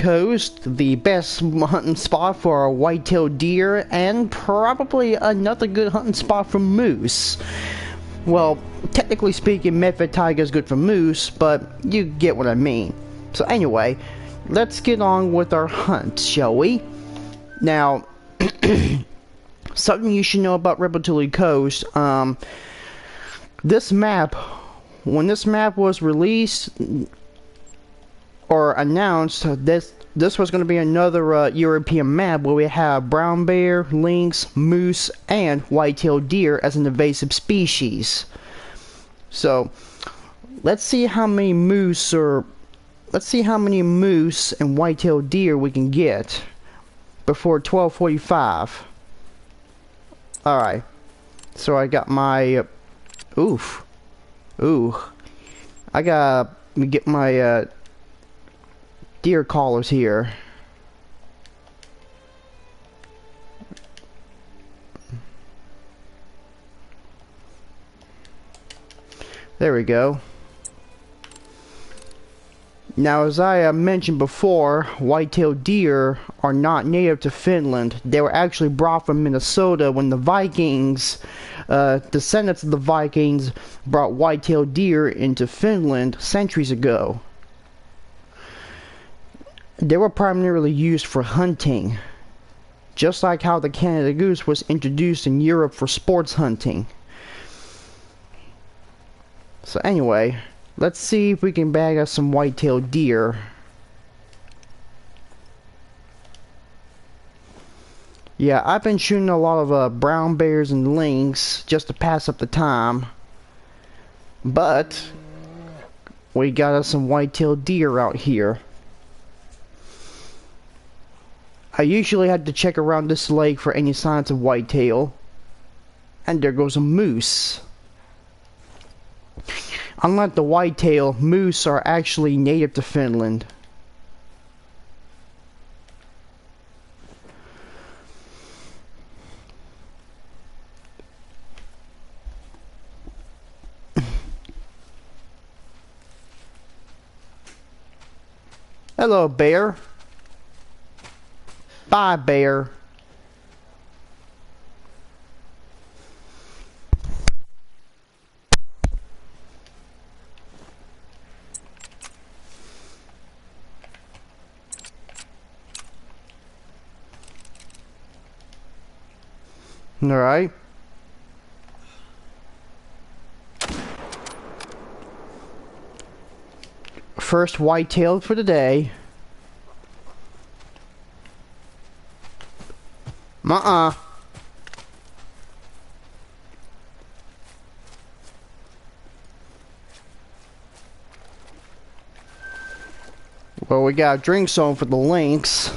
Coast, the best hunting spot for a whitetail deer, and probably another good hunting spot for moose. Well, technically speaking, Medved Taiga is good for moose, but you get what I mean. So anyway, let's get on with our hunt, shall we? Now, something you should know about Revontuli Coast, this map, when this map was released or announced, this was going to be another European map where we have brown bear, lynx, moose, and whitetail deer as an invasive species. So let's see how many moose and whitetail deer we can get before 12:45. All right. So I got my I gotta get my deer collars here. There we go. Now, as I mentioned before, whitetail deer are not native to Finland. They were actually brought from Minnesota when the Vikings, descendants of the Vikings, brought whitetail deer into Finland centuries ago. They were primarily used for hunting, just like how the Canada goose was introduced in Europe for sports hunting. So anyway, let's see if we can bag us some whitetail deer. Yeah, I've been shooting a lot of brown bears and lynx just to pass up the time, but we got us some whitetail deer out here. I usually had to check around this lake for any signs of whitetail. And there goes a moose. Unlike the whitetail, moose are actually native to Finland. Hello, bear. Bye, bear. All right. First whitetail for the day. Well, we got drinks on for the lynx.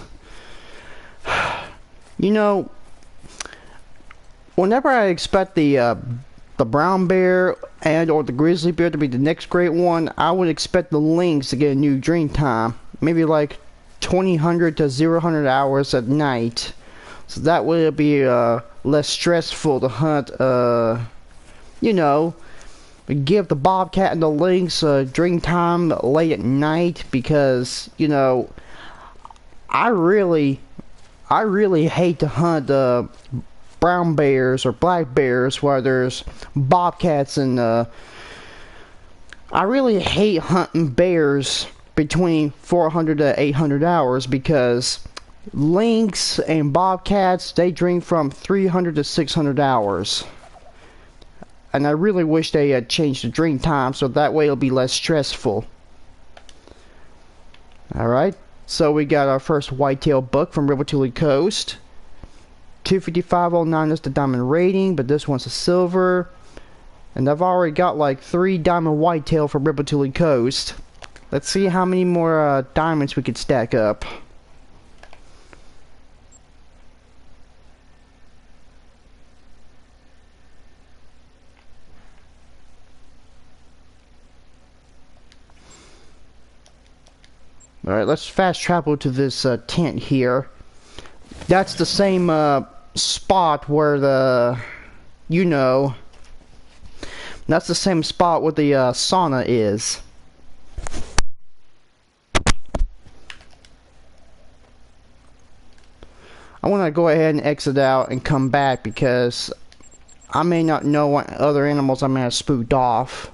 You know, whenever I expect the brown bear and or the grizzly bear to be the next great one, I would expect the lynx to get a new drink time. Maybe like 2000 to 0 hours at night. So that way it'll be less stressful to hunt, you know, give the bobcat and the lynx drink time late at night, because, you know, I really hate to hunt brown bears or black bears where there's bobcats, and I really hate hunting bears between 400 to 800 hours, because lynx and bobcats, they drink from 300 to 600 hours. And I really wish they had changed the drink time so that way it'll be less stressful. Alright, so we got our first whitetail buck from Revontuli Coast. 255.09 is the diamond rating, but this one's a silver. And I've already got like 3 diamond whitetail from Revontuli Coast. Let's see how many more diamonds we could stack up. Alright, let's fast travel to this tent here. That's the same spot where the, you know, that's the same spot where the sauna is. I want to go ahead and exit out and come back because I may not know what other animals I may have spooked off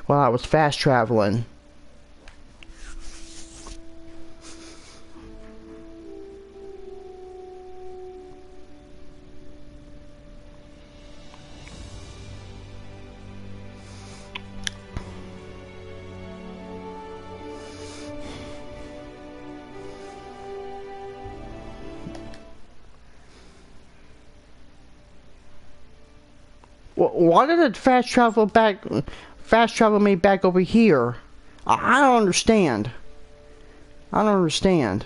while I was fast traveling. Why did it fast travel me back over here? I don't understand. I don't understand.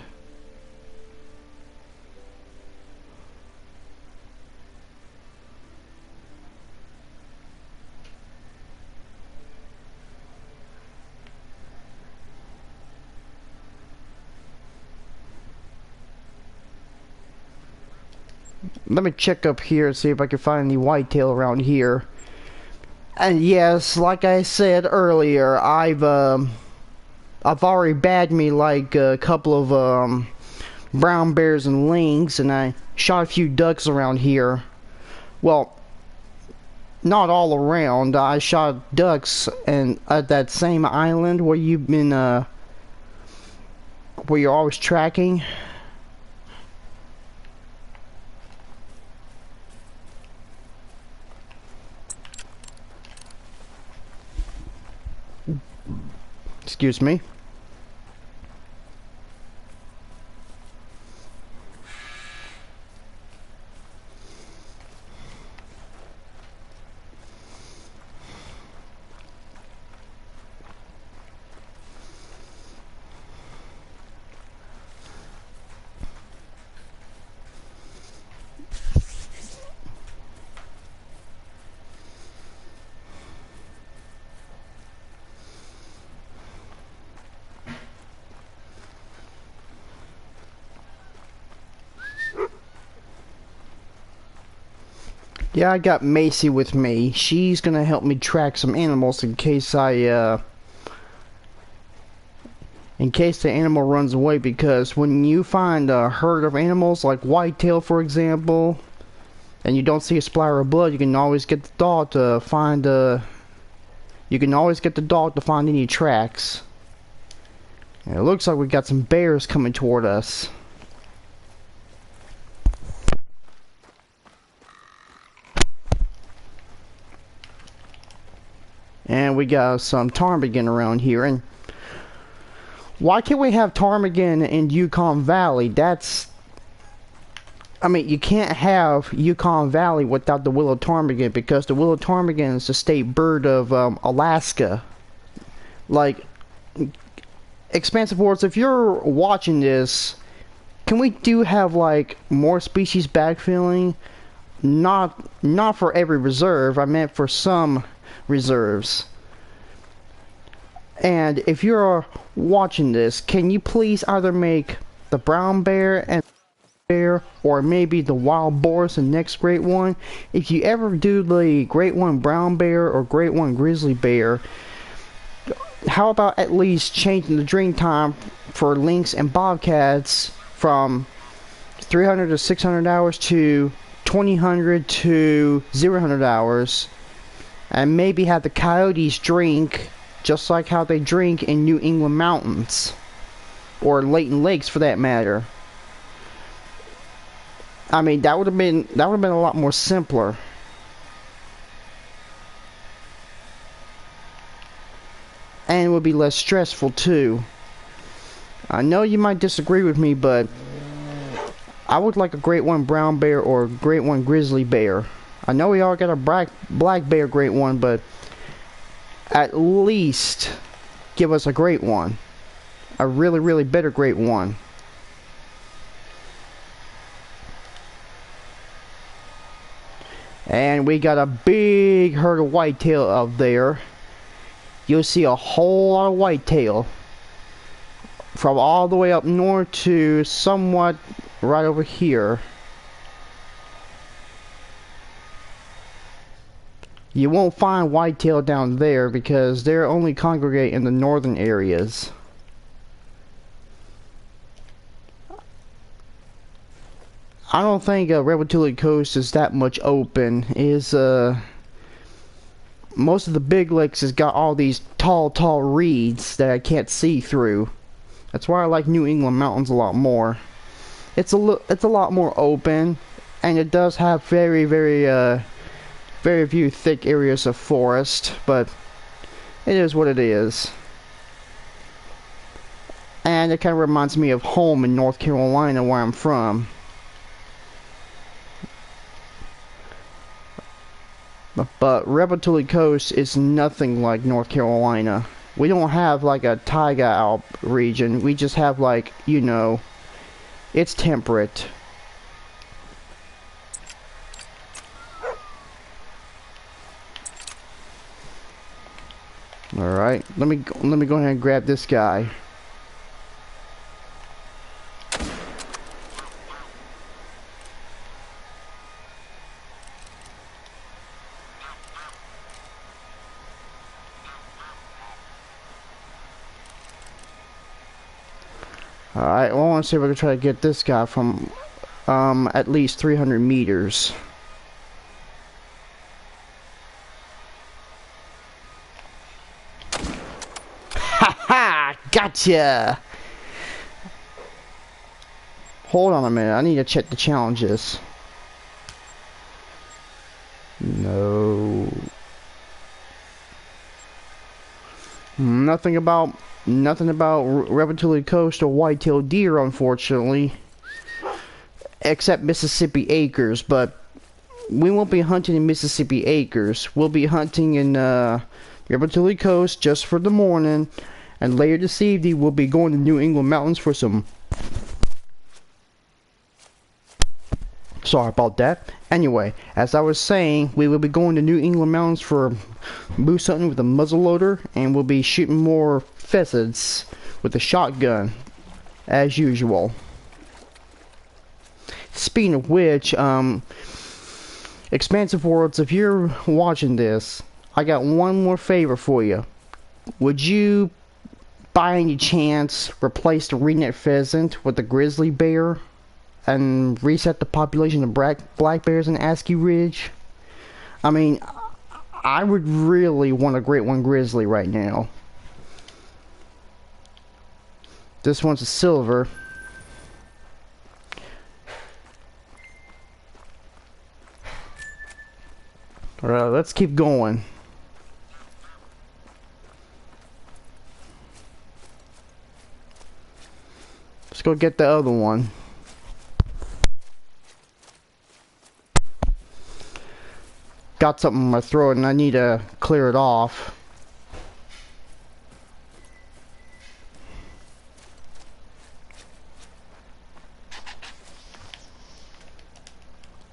Let me check up here and see if I can find any whitetail around here. And yes, like I said earlier, I've already bagged me like a couple of brown bears and lynx, and I shot a few ducks around here. Well, not all around. I shot ducks and at that same island where you've been where you're always tracking. Excuse me. Yeah, I got Macy with me. She's gonna help me track some animals in case the animal runs away, because when you find a herd of animals like whitetail, for example, and you don't see a splatter of blood, you can always get the dog to find any tracks. And it looks like we got some bears coming toward us. And we got some ptarmigan around here. And why can't we have ptarmigan in Yukon Valley? I mean, you can't have Yukon Valley without the willow ptarmigan, because the willow ptarmigan is the state bird of Alaska. Like, Expansive Wars, if you're watching this, can we have like more species backfilling? Not for every reserve. I meant for some reserves. And if you're watching this, can you please either make the brown bear and bear, or maybe the wild boar is the next great one? If you ever do the great one brown bear or great one grizzly bear, how about at least changing the dream time for lynx and bobcats from 300 to 600 hours to 2000 to 0 hours, and maybe have the coyotes drink just like how they drink in New England mountains, or Layton Lakes for that matter. I mean, that would have been a lot more simpler. And it would be less stressful too. I know you might disagree with me, but I would like a great one brown bear or a great one grizzly bear. I know we all got a black bear great one, but at least give us a great one. A really, really better great one. And we got a big herd of whitetail up there. You'll see a whole lot of whitetail from all the way up north to somewhat right over here. You won't find whitetail down there because they're only congregate in the northern areas. I don't think Revontuli Coast is that much open. Is most of the big lakes has got all these tall reeds that I can't see through. That's why I like New England mountains a lot more. It's a lot more open, and it does have very few thick areas of forest, but it is what it is. And it kind of reminds me of home in North Carolina, where I'm from. But Revontuli Coast is nothing like North Carolina. We don't have like a taiga alp region. We just have like, you know, it's temperate. All right, let me go ahead and grab this guy. Alright, well, I want to see if I can try to get this guy from at least 300 meters. Ha ha! Gotcha! Hold on a minute, I need to check the challenges. No. Nothing about Revontuli Coast or whitetail deer, unfortunately, except Mississippi Acres. But we won't be hunting in Mississippi Acres. We'll be hunting in Revontuli Coast just for the morning, and later this evening we'll be going to New England mountains for some. Sorry about that. Anyway, as I was saying, we will be going to New England mountains for moose hunting with a muzzleloader, and we'll be shooting more pheasants with a shotgun, as usual. Speaking of which, Expansive Worlds, if you're watching this, I got one more favor for you. Would you, by any chance, replace the ringneck pheasant with the grizzly bear and reset the population of black bears in Askew Ridge? I mean, I would really want a Great One grizzly right now. This one's a silver. Alright, let's keep going. Let's go get the other one. Got something in my throat and I need to clear it off.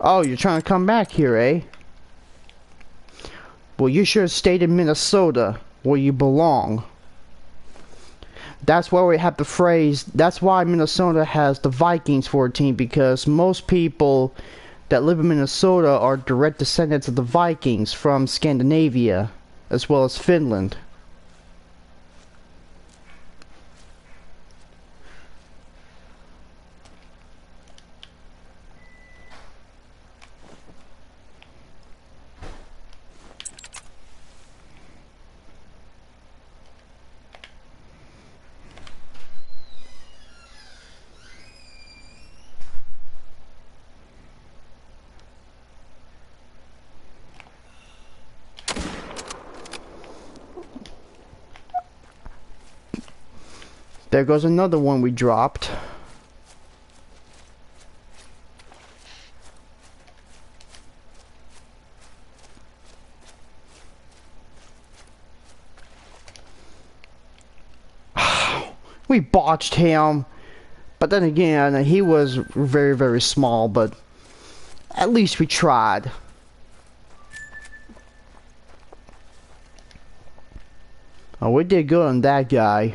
Oh, you're trying to come back here, eh? Well, you should have stayed in Minnesota, where you belong. That's why we have the phrase, that's why Minnesota has the Vikings for a team, because most people that live in Minnesota are direct descendants of the Vikings from Scandinavia, as well as Finland. There goes another one we dropped. We botched him. But then again, he was very, very small, but at least we tried. Oh, we did good on that guy.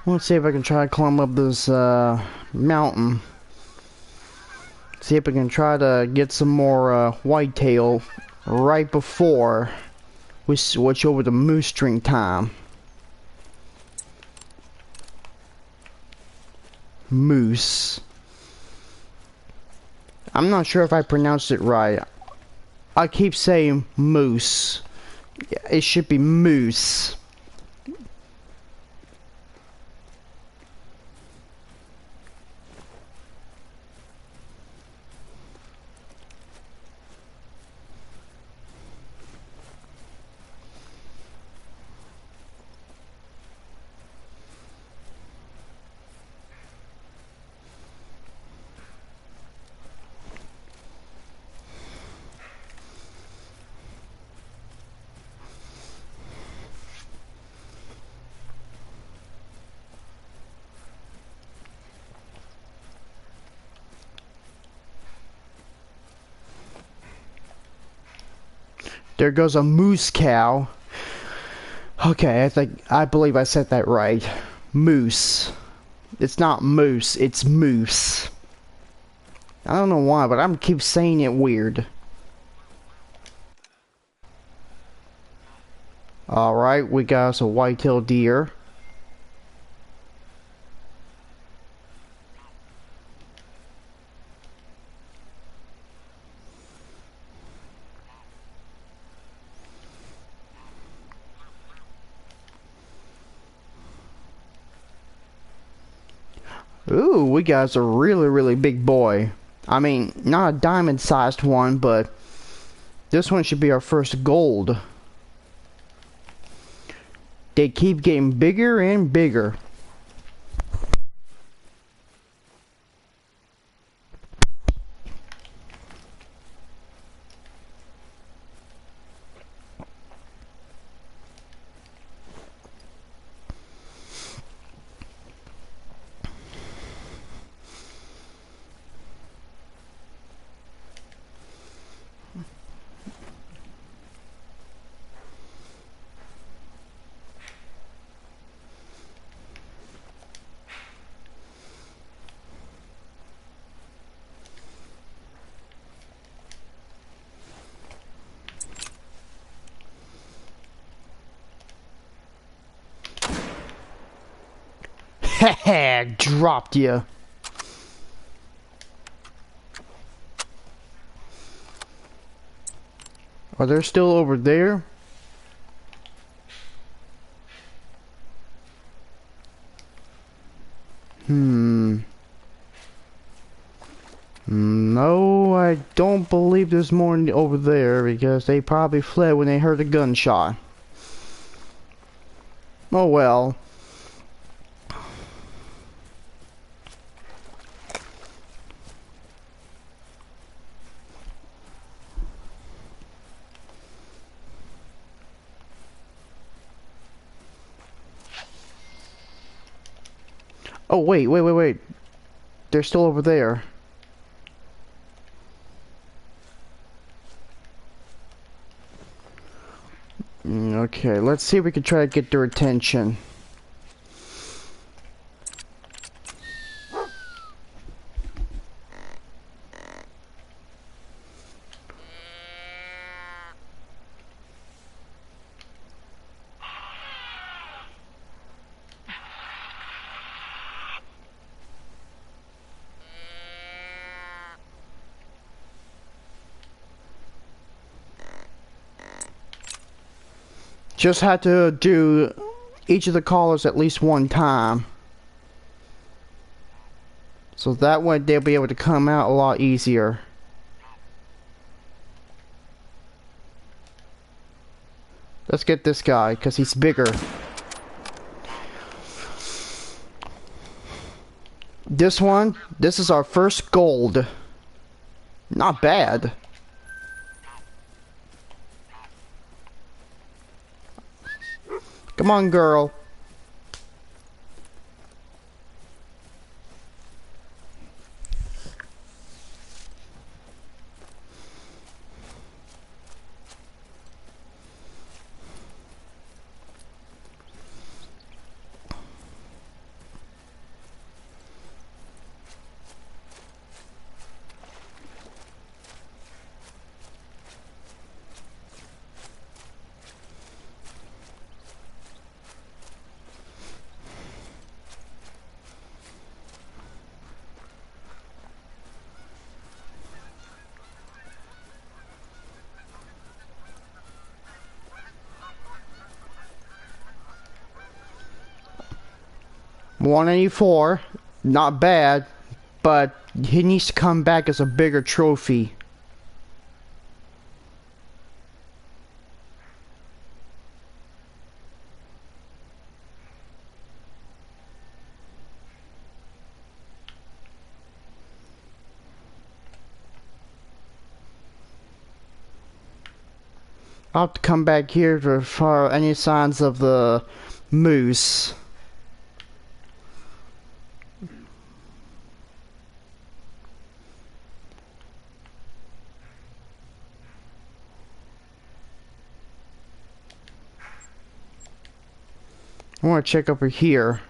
Let's see if I can try to climb up this mountain. See if I can try to get some more whitetail right before we switch over to moose string time. Moose. I'm not sure if I pronounced it right. I keep saying moose. It should be moose. There goes a moose cow. Okay, I believe I said that right. Moose. It's not moose, it's moose. I don't know why, but I'm keep saying it weird. Alright, we got us a white-tailed deer. Ooh, we got a really, really big boy. I mean, not a diamond-sized one, but this one should be our first gold. They keep getting bigger and bigger. Heh, dropped you. Are they still over there? No, I don't believe there's more over there because they probably fled when they heard a gunshot. Oh well. Oh wait. They're still over there. Okay, let's see if we can try to get their attention. Just had to do each of the callers at least one time. So that way they'll be able to come out a lot easier. Let's get this guy, because he's bigger. This is our first gold. Not bad. Come on, girl. 184, not bad, but he needs to come back as a bigger trophy. I'll have to come back here for any signs of the moose. I want to check over here.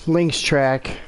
Lynx track.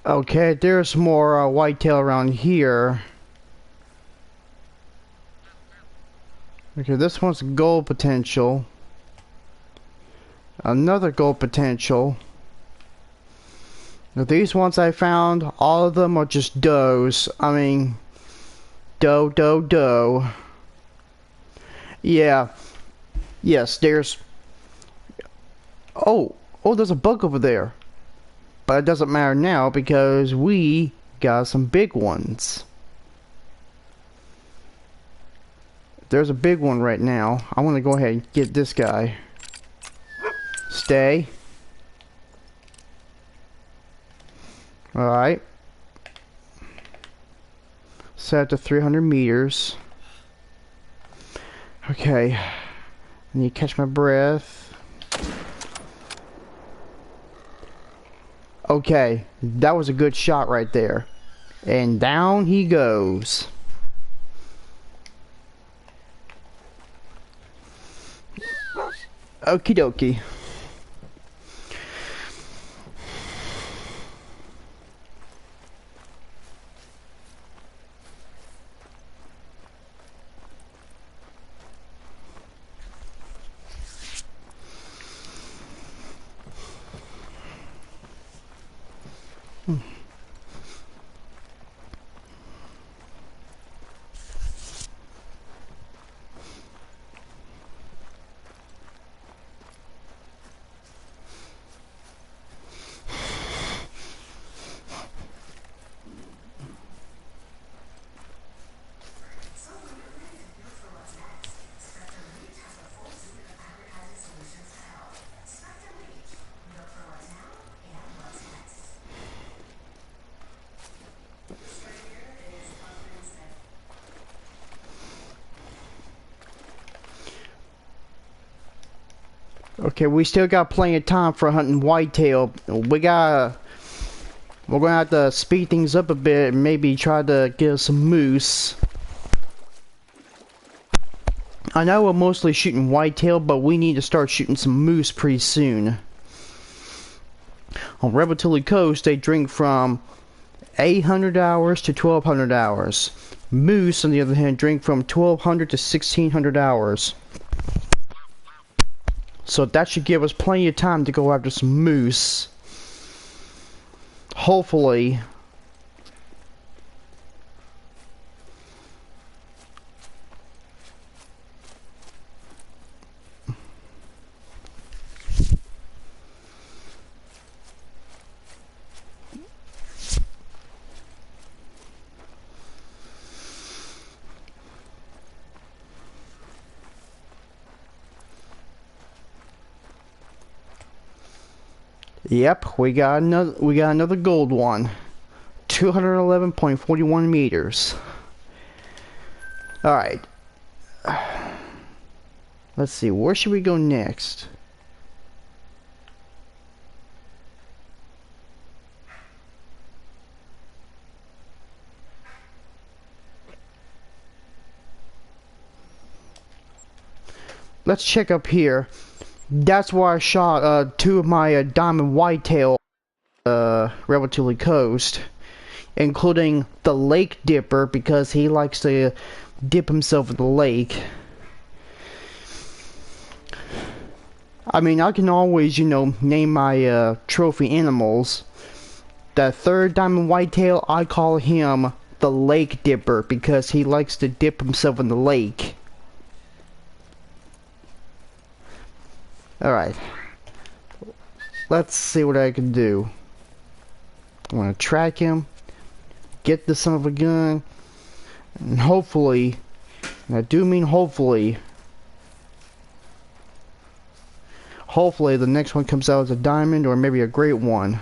Okay, there's more whitetail around here. Okay, this one's gold potential. Another gold potential. Now these ones I found, all of them are just does. I mean, doe. Yeah. Yes, there's... Oh, there's a bug over there. But it doesn't matter now because we got some big ones. There's a big one right now. I want to go ahead and get this guy. Stay. Alright. Set to 300 meters. Okay. I need to catch my breath. Okay. That was a good shot right there. And down he goes. Okie dokie. Okay, we still got plenty of time for hunting whitetail. We're gonna have to speed things up a bit and maybe try to get us some moose. I know we're mostly shooting whitetail, but we need to start shooting some moose pretty soon. On Revontuli Coast, they drink from 800 hours to 1200 hours. Moose, on the other hand, drink from 1200 to 1600 hours. So that should give us plenty of time to go after some moose. Hopefully. Yep, we got another gold one. 211.41 meters. Alright. Let's see, where should we go next? Let's check up here. That's where I shot two of my diamond whitetail Revontuli Coast, including the lake dipper because he likes to dip himself in the lake. I mean, I can always, you know, name my trophy animals. That third diamond whitetail, I call him the lake dipper because he likes to dip himself in the lake. Alright. Let's see what I can do. I want to track him, get the son of a gun, and hopefully, and I do mean hopefully, the next one comes out as a diamond or maybe a great one.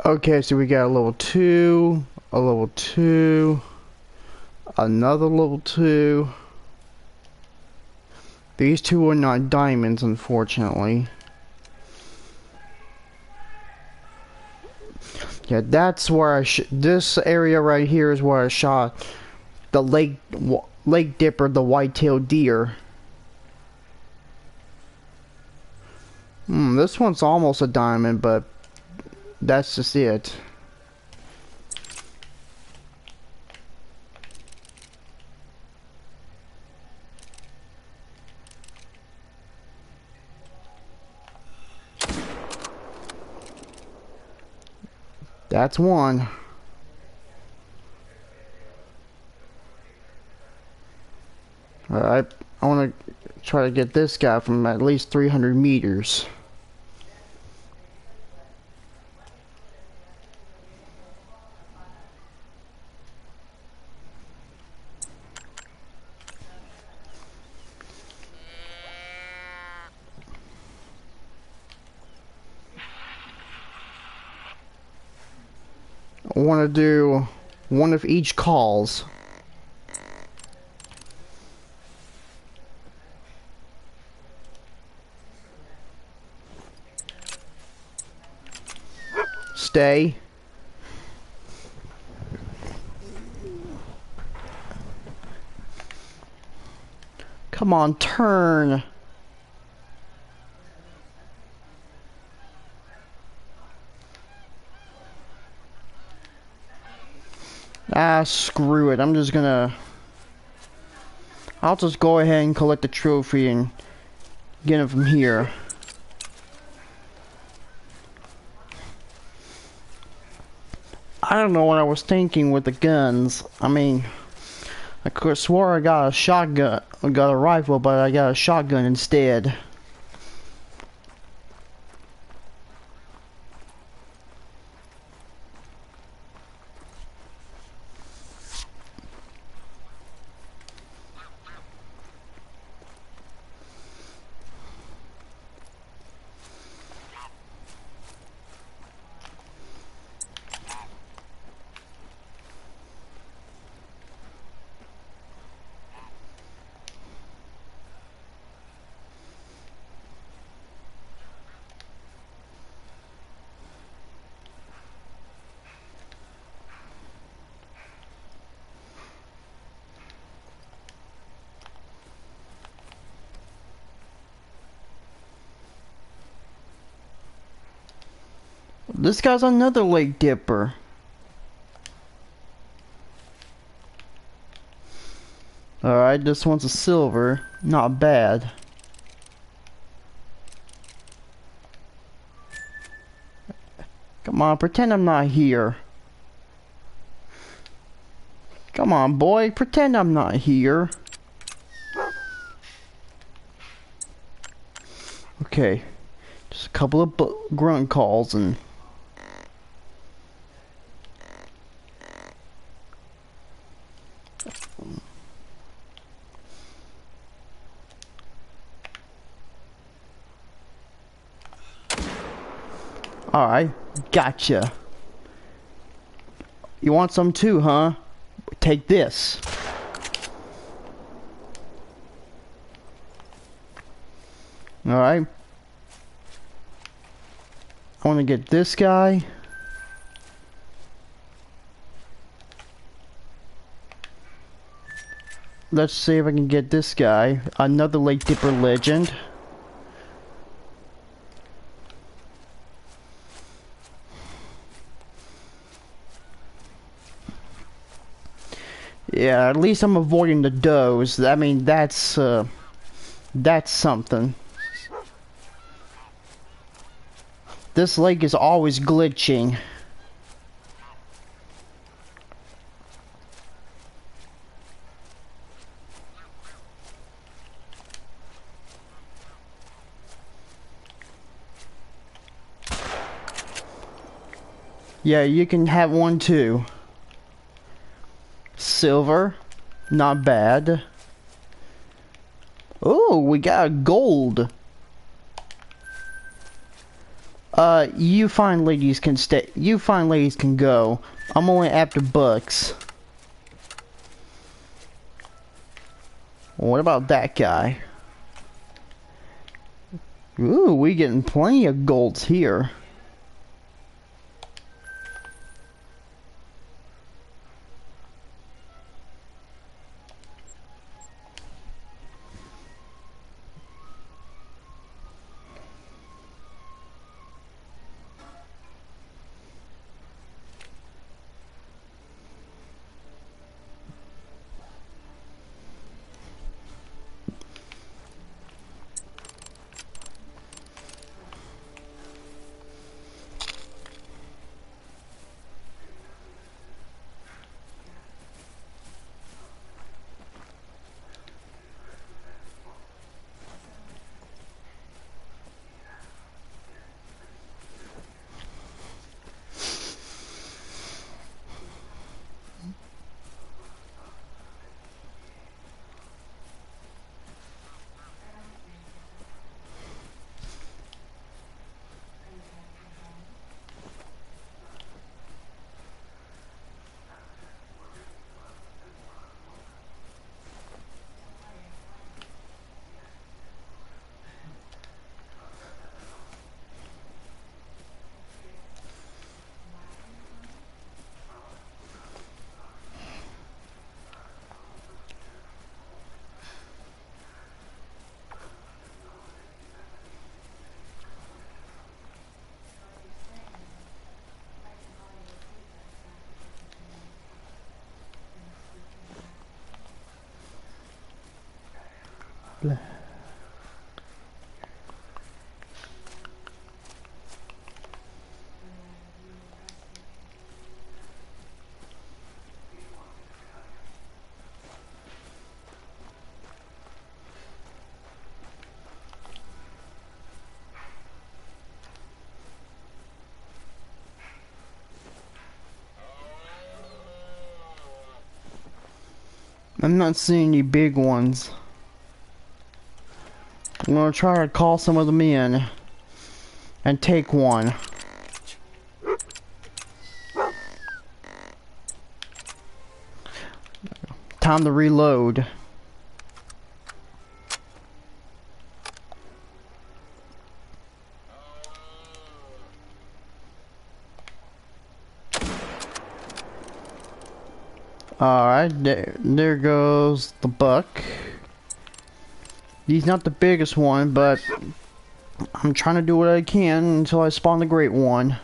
Okay, so we got a level 2, a level 2, another level 2. These two are not diamonds, unfortunately. Yeah, that's where this area right here is where I shot the lake dipper, the white-tailed deer. This one's almost a diamond, but that's just it. That's one. Alright, I want to try to get this guy from at least 300 meters. I want to do one of each calls. Stay. Come on, turn. Ah, screw it. I'll just go ahead and collect the trophy and get it from here. I don't know what I was thinking with the guns. I mean, I could have swore I got a shotgun, I got a rifle, but I got a shotgun instead. This guy's another lake dipper. Alright, this one's a silver. Not bad. Come on, pretend I'm not here. Come on, boy, pretend I'm not here. Okay, just a couple of grunt calls and... Alright, gotcha. You want some too, huh? Take this. Alright. I want to get this guy. Let's see if I can get this guy. Another Lake Dipper legend. Yeah, at least I'm avoiding the does. I mean, that's something. This lake is always glitching. Yeah, you can have one too. Silver, not bad. Oh, we got gold. You fine ladies can stay. You fine ladies can go. I'm only after bucks. What about that guy? Ooh, we getting plenty of golds here. I'm not seeing any big ones. I'm gonna try to call some of them in and take one. Time to reload. Alright, there goes the buck. He's not the biggest one, but I'm trying to do what I can until I spawn the great one.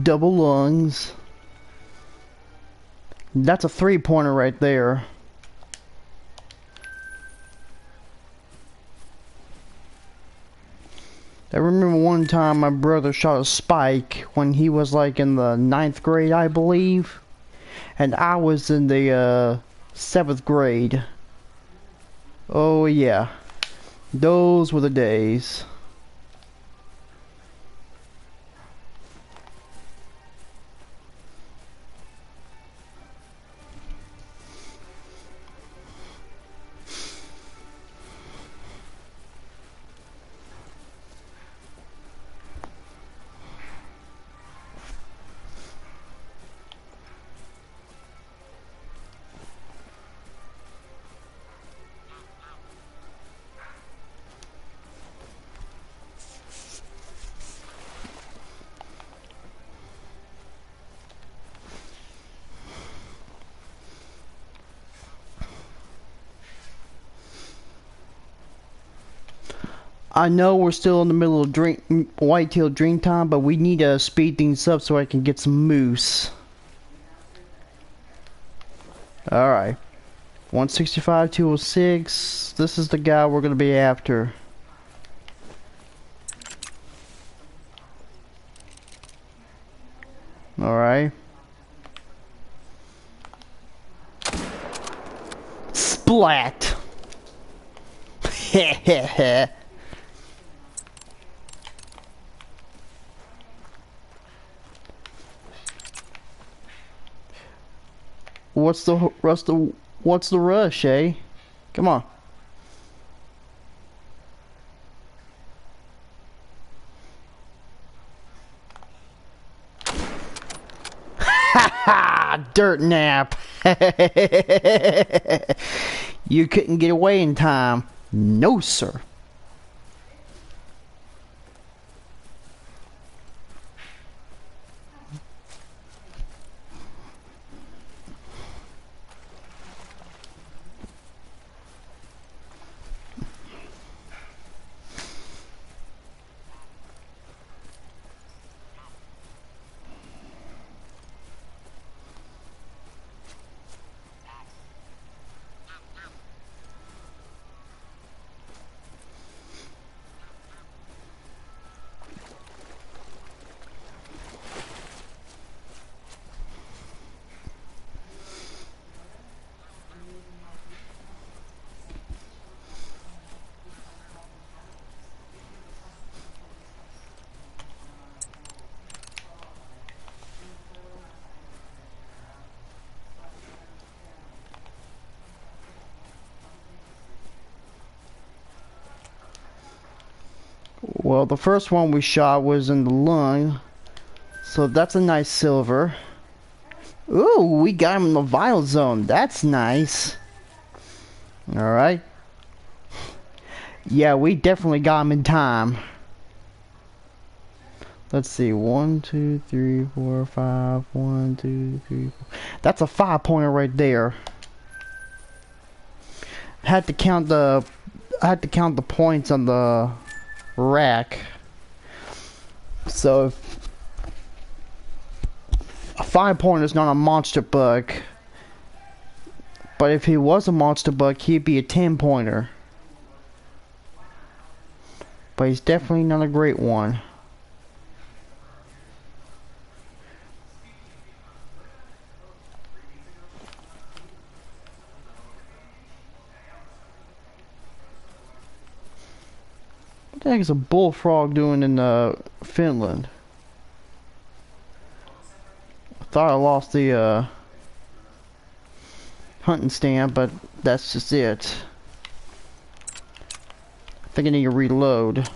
Double lungs. That's a 3-pointer right there. I remember one time my brother shot a spike when he was like in the 9th grade, I believe. And I was in the 7th grade. Oh yeah. Those were the days. I know we're still in the middle of whitetail drink time, but we need to speed things up so I can get some moose. Alright. 165, 206. This is the guy we're going to be after. Alright. Splat! Heh. What's the rush, eh? Come on. Ha! Dirt nap. You couldn't get away in time. No, sir. Well, the first one we shot was in the lung, so that's a nice silver. Ooh, we got him in the vital zone. That's nice. Alright. Yeah, we definitely got him in time. Let's see. 1, 2, 3, 4, 5. 1, 2, 3, 4. That's a 5-pointer right there. Had to count the points on the rack. So if a 5-pointer is not a monster buck, but if he was a monster buck, he'd be a 10-pointer. But he's definitely not a great one. What the heck is a bullfrog doing in Finland? I thought I lost the hunting stand, but that's just it. I think I need to reload.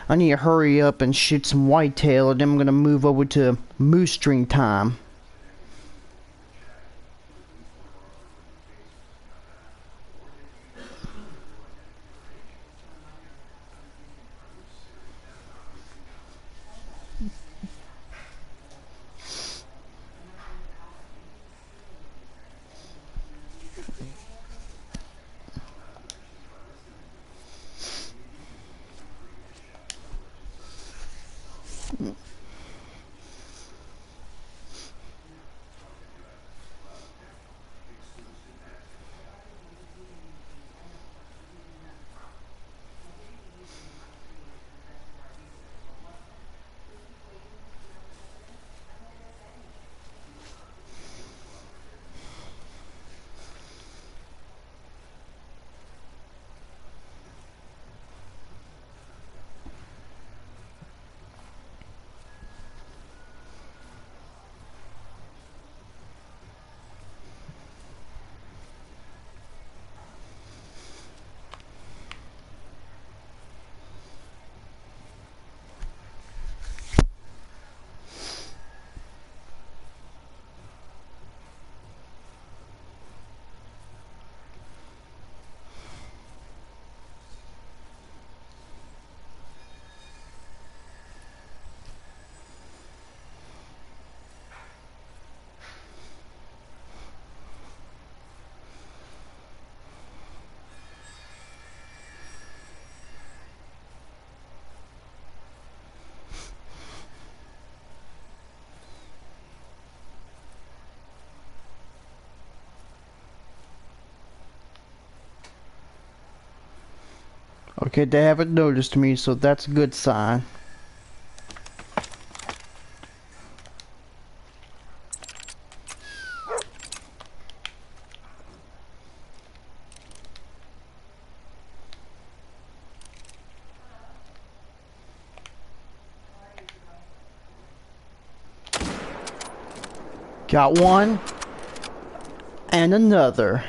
I need to hurry up and shoot some whitetail, and then I'm gonna move over to moose string time. Okay, they haven't noticed me, so that's a good sign. Got one. And another.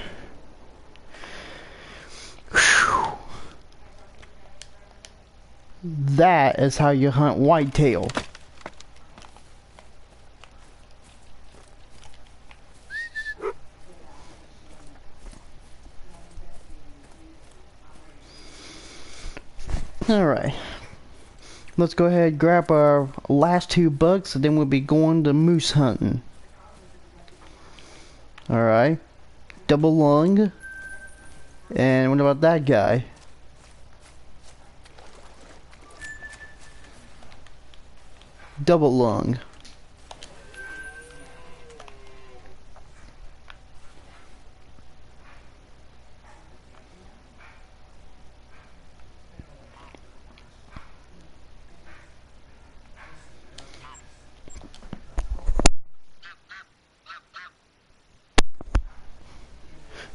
Whew. That is how you hunt whitetail. Alright. Let's go ahead and grab our last 2 bucks and then we'll be going to moose hunting. Alright. Double lung. And what about that guy? Double lung.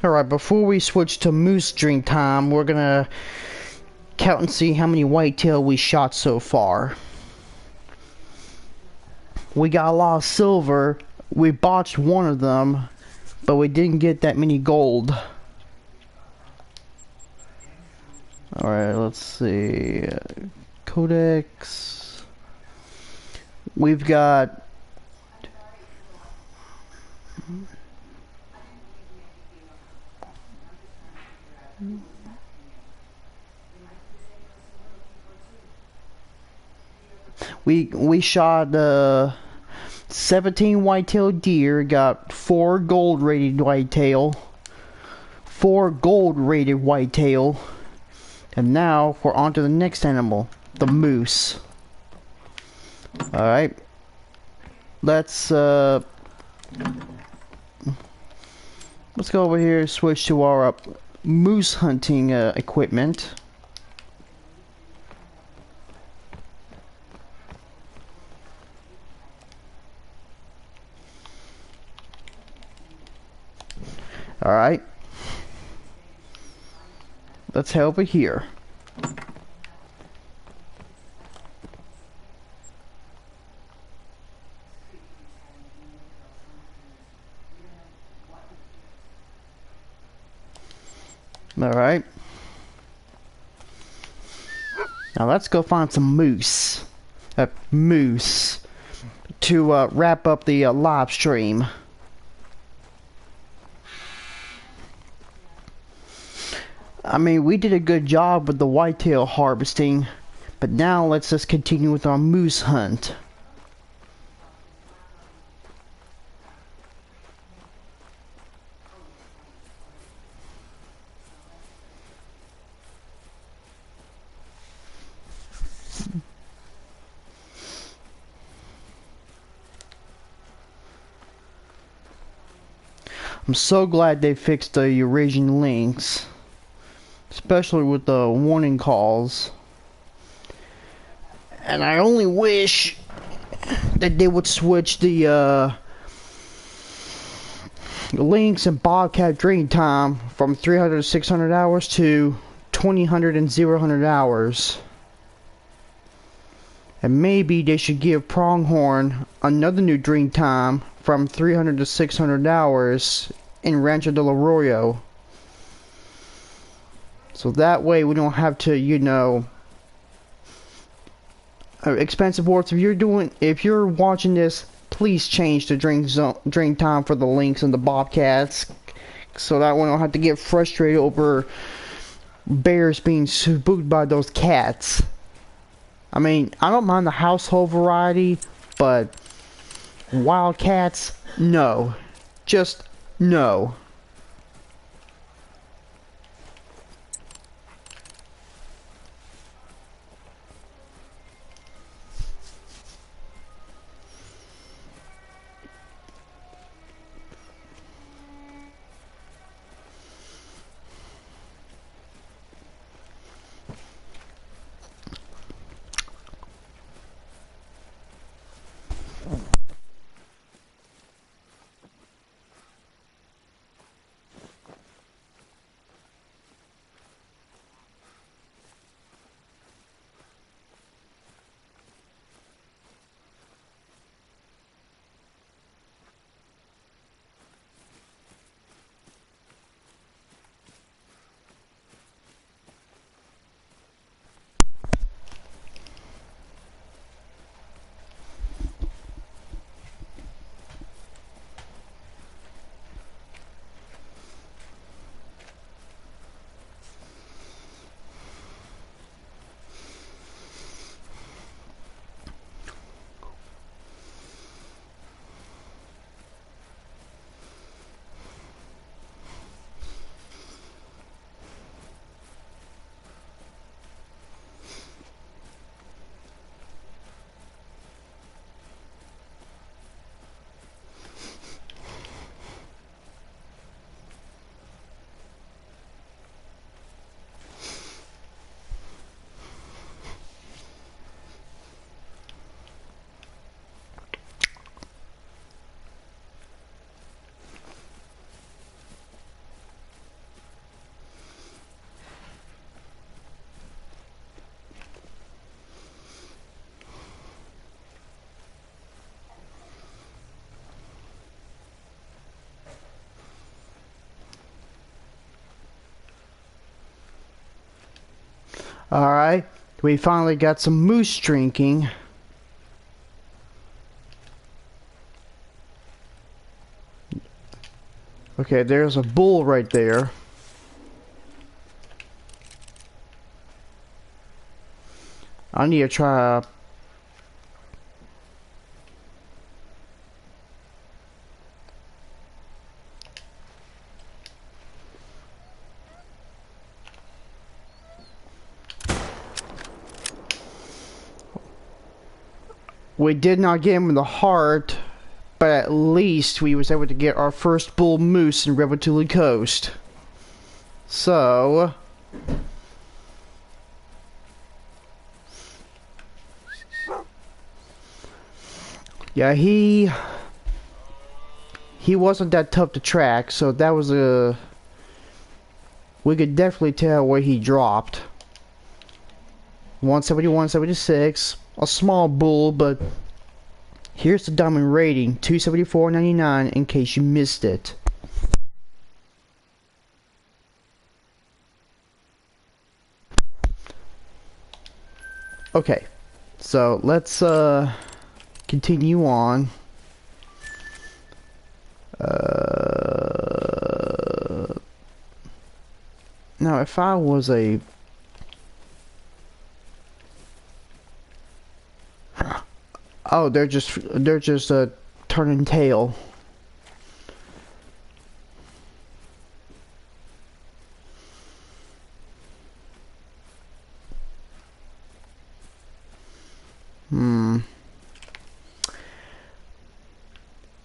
Alright, before we switch to moose drink time, we're gonna count and see how many whitetail we shot so far. We got a lot of silver. We botched one of them, but we didn't get that many gold. Alright, let's see. Codex. We've got... We shot 17 whitetail deer, got 4 gold rated whitetail, 4 gold rated whitetail, and now we're on to the next animal, the moose. Alright, let's go over here and switch to our moose hunting equipment. Alright. Let's head over here. Alright. Now let's go find some moose. Moose. To wrap up the live stream. I mean, we did a good job with the whitetail harvesting, but now let's just continue with our moose hunt. I'm so glad they fixed the Eurasian lynx. Especially with the warning calls. And I only wish that they would switch the lynx and bobcat dream time from 300 to 600 hours to 2000 and 0 hours. And maybe they should give pronghorn another new dream time from 300 to 600 hours in Rancho del Arroyo. So that way we don't have to, you know, expensive wars. If you're watching this, please change the drink time for the lynx and the bobcats, so that we don't have to get frustrated over bears being spooked by those cats. I mean, I don't mind the household variety, but wild cats, no. Just no. Alright, we finally got some moose drinking. Okay, there's a bull right there. I need to try. We did not get him in the heart, but at least we was able to get our first bull moose in Revontuli Coast. So yeah, he wasn't that tough to track, so that was we could definitely tell where he dropped. 171, 76, a small bull, but here's the diamond rating, 274.99 in case you missed it. Okay, so let's continue on. Now if I was a oh, they're just turning tail.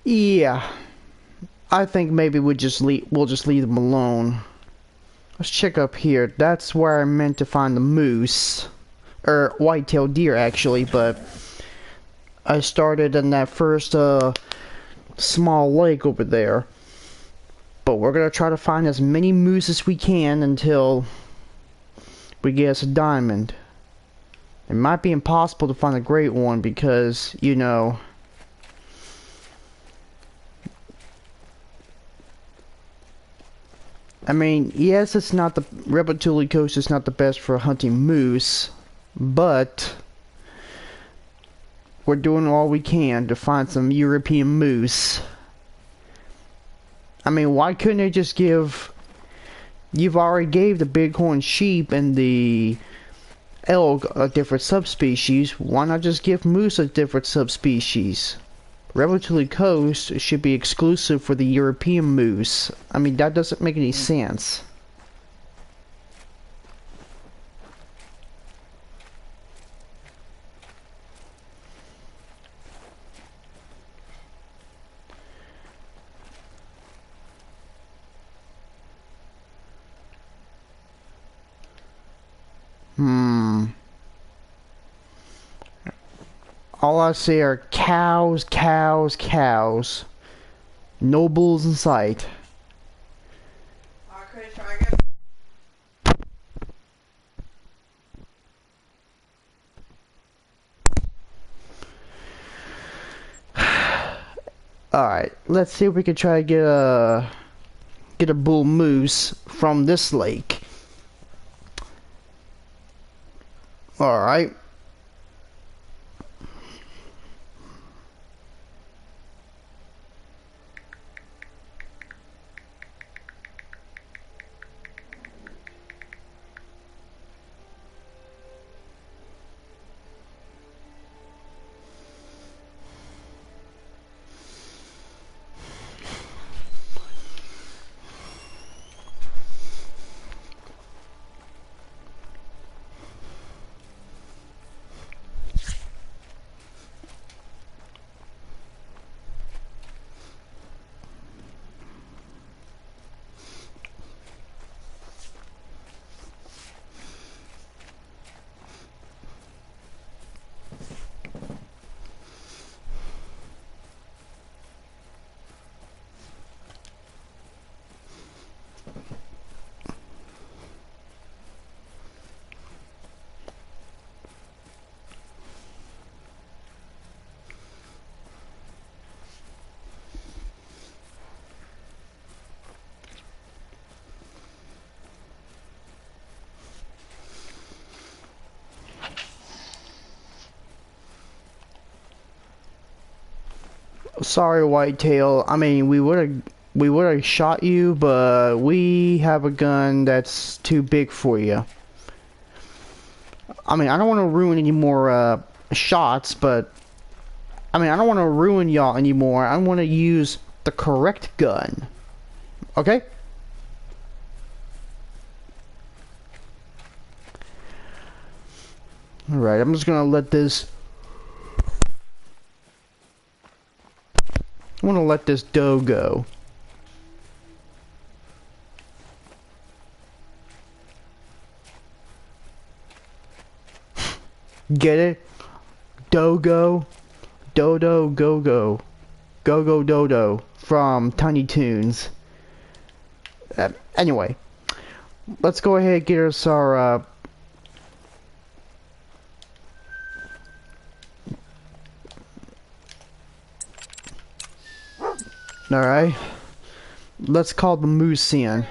Yeah, I think maybe we'll just leave them alone. Let's check up here. That's where I meant to find the moose, or whitetail deer actually, but I started in that first small lake over there. But we're gonna try to find as many moose as we can until we get us a diamond. It might be impossible to find a great one because, you know, I mean, yes, it's not the Revontuli Coast is not the best for hunting moose, but we're doing all we can to find some European moose. I mean, why couldn't they just give... You've already gave the bighorn sheep and the elk a different subspecies. Why not just give moose a different subspecies? Revontuli Coast should be exclusive for the European moose. I mean, that doesn't make any sense. All I see are cows, cows, cows. No bulls in sight. Okay, try again. Alright, let's see if we can try to get a bull moose from this lake. Alright. Sorry, Whitetail. I mean, we would have shot you, but we have a gun that's too big for you. I mean, I don't want to ruin any more shots, but I mean, I don't want to ruin y'all anymore. I want to use the correct gun. Okay? Alright, I'm just gonna let this... I want to let this doe go. Get it? Dogo? Dodo go go. Go go dodo from Tiny Toons. Anyway, let's go ahead and get us our alright. Let's call the moose in.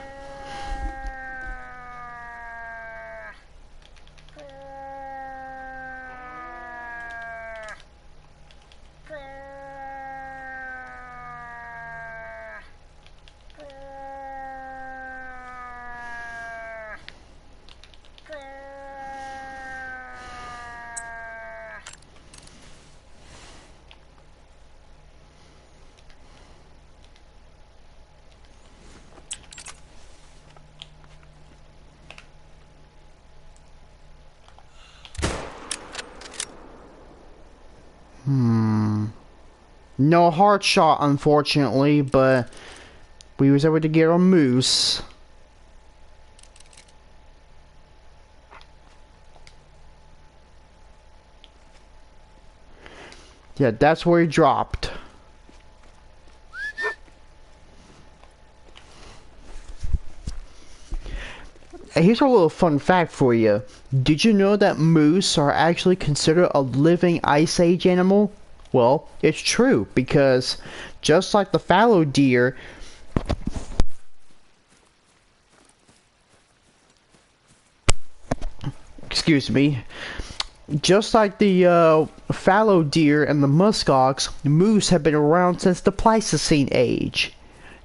No hard shot, unfortunately, but we was able to get a moose. Yeah, that's where he dropped. Hey, here's a little fun fact for you. Did you know that moose are actually considered a living Ice Age animal? Well, it's true, because just like the fallow deer, excuse me, just like the fallow deer and the muskox, moose have been around since the Pleistocene age,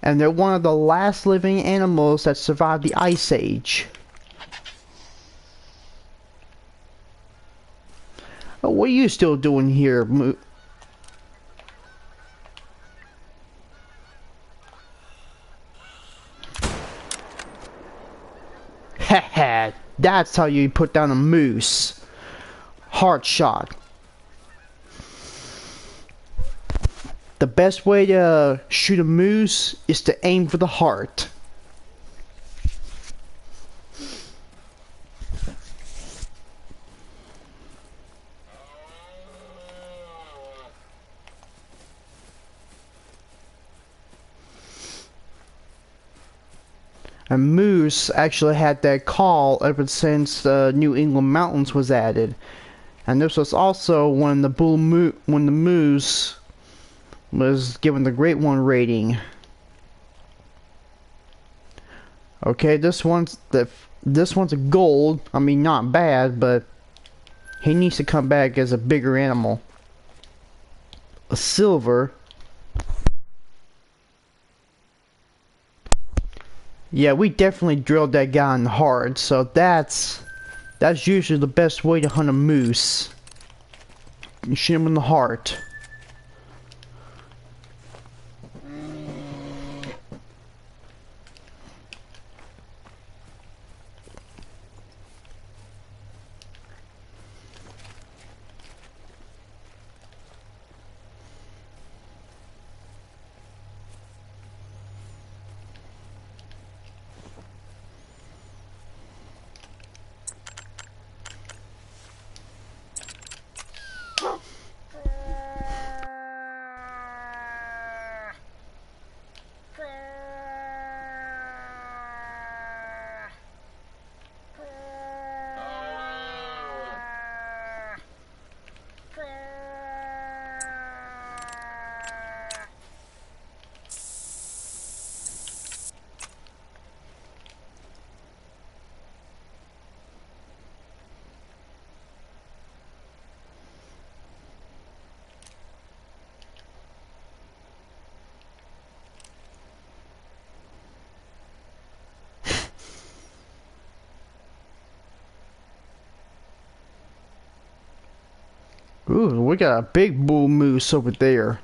and they're one of the last living animals that survived the Ice Age. What are you still doing here, Haha, that's how you put down a moose. Heart shot. The best way to shoot a moose is to aim for the heart. And moose actually had that call ever since the New England mountains was added, and this was also when the moose was given the Great One rating. Okay, this one's a gold. I mean, not bad, but he needs to come back as a bigger animal. A silver. Yeah, we definitely drilled that guy in the heart, so that's usually the best way to hunt a moose. You shoot him in the heart. Ooh, we got a big bull moose over there.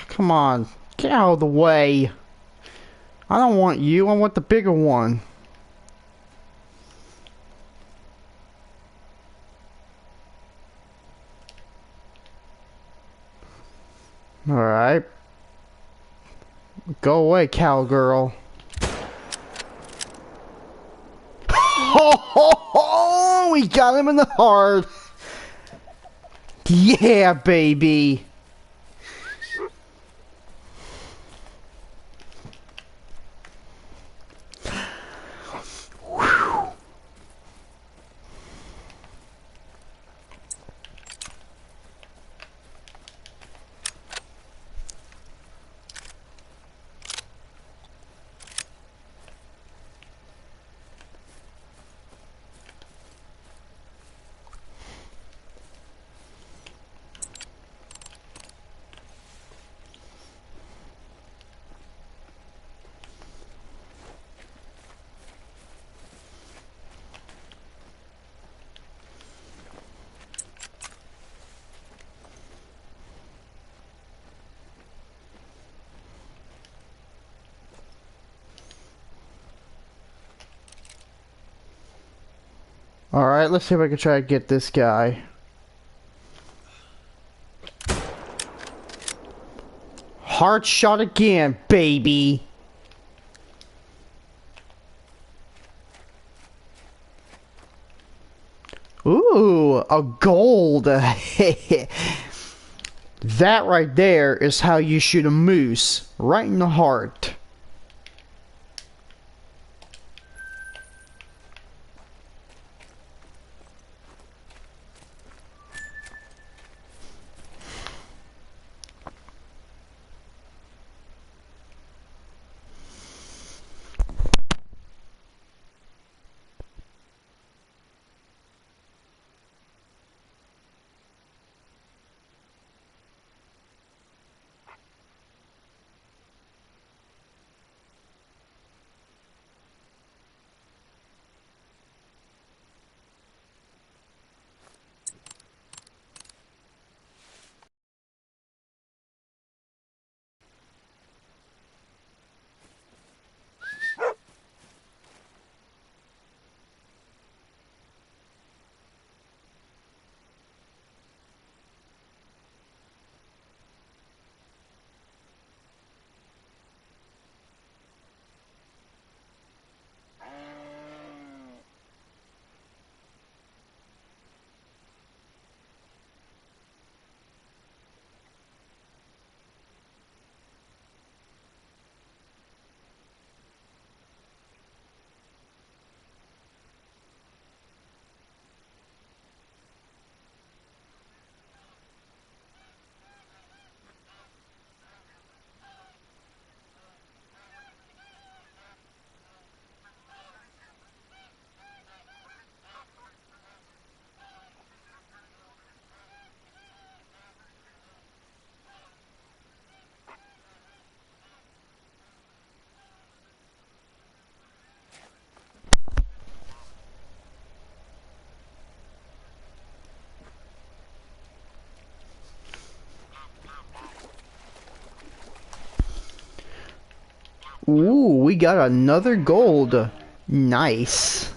Come on, get out of the way. I don't want you, I want the bigger one. Alright. Go away, cowgirl. Ho ho ho! We got him in the heart. Yeah, baby. Alright, let's see if I can try to get this guy. Heart shot again, baby. Ooh, a gold. That right there is how you shoot a moose. Right in the heart. Ooh, we got another gold. Nice.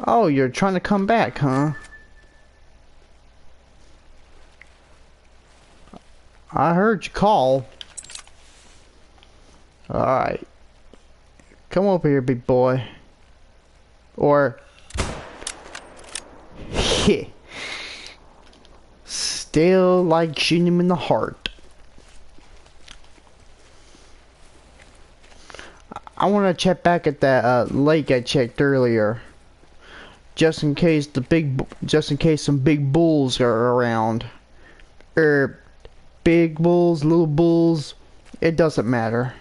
Oh, you're trying to come back, huh? I heard you call. Alright. Come over here, big boy. Or... Still like shooting him in the heart. I want to check back at that lake I checked earlier. Just in case some big bulls are around. Big bulls, little bulls, it doesn't matter.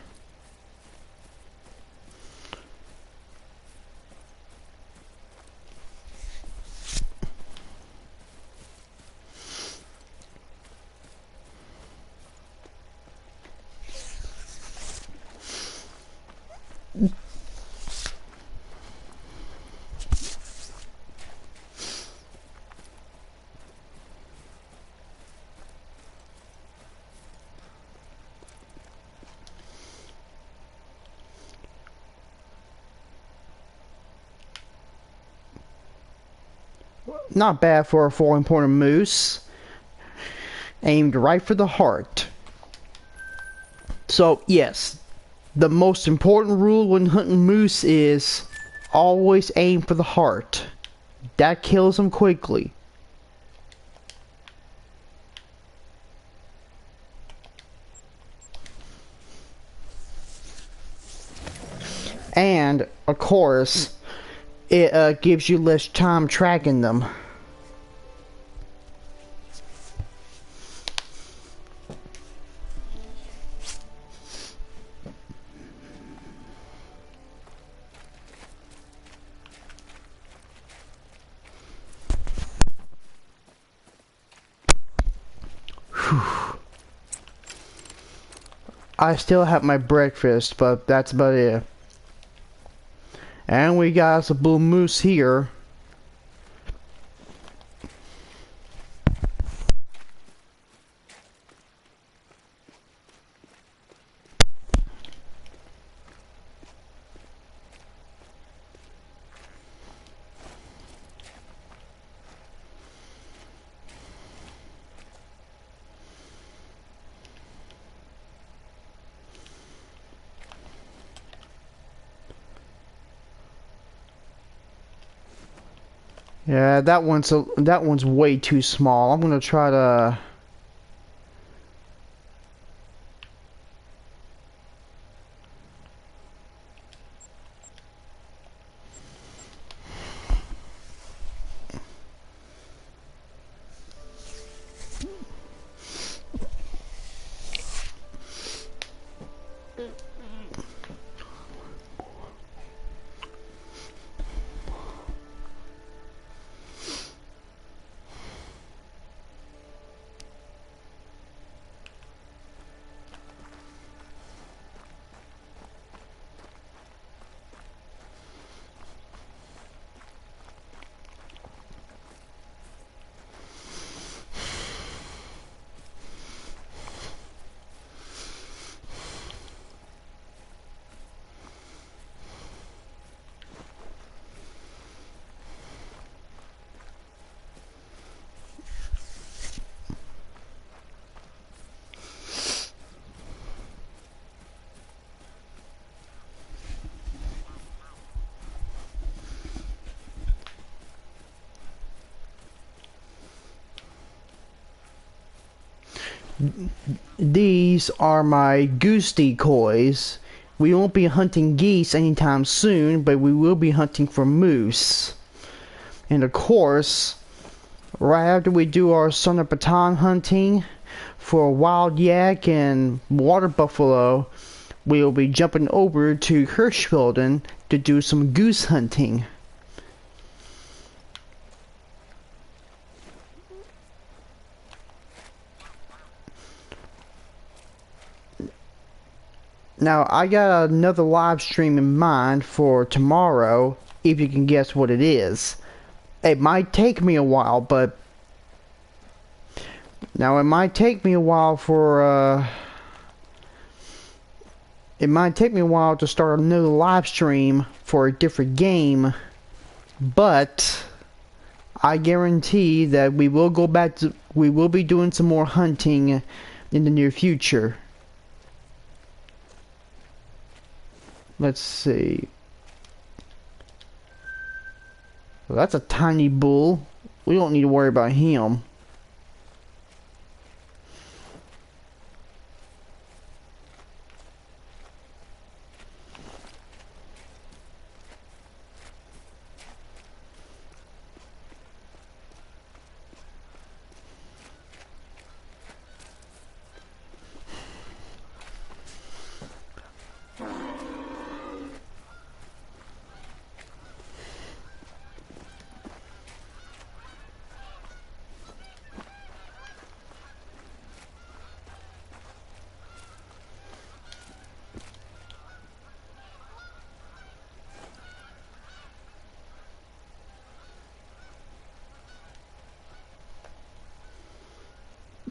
Not bad for a 4-point moose. Aimed right for the heart. So, yes, the most important rule when hunting moose is always aim for the heart. That kills them quickly. And, of course, it gives you less time tracking them. I still have my breakfast, but that's about it. And we got us a bull moose here. Yeah, that one's way too small. I'm gonna try to. These are my goose decoys. We won't be hunting geese anytime soon, but we will be hunting for moose. And of course, right after we do our son of baton hunting for wild yak and water buffalo, we will be jumping over to Hirschfelden to do some goose hunting. Now, I got another live stream in mind for tomorrow, if you can guess what it is. It might take me a while, but... Now, it might take me a while for, It might take me a while to start another live stream for a different game, but... I guarantee that we will go back to... We will be doing some more hunting in the near future. Let's see. Well, that's a tiny bull. We don't need to worry about him.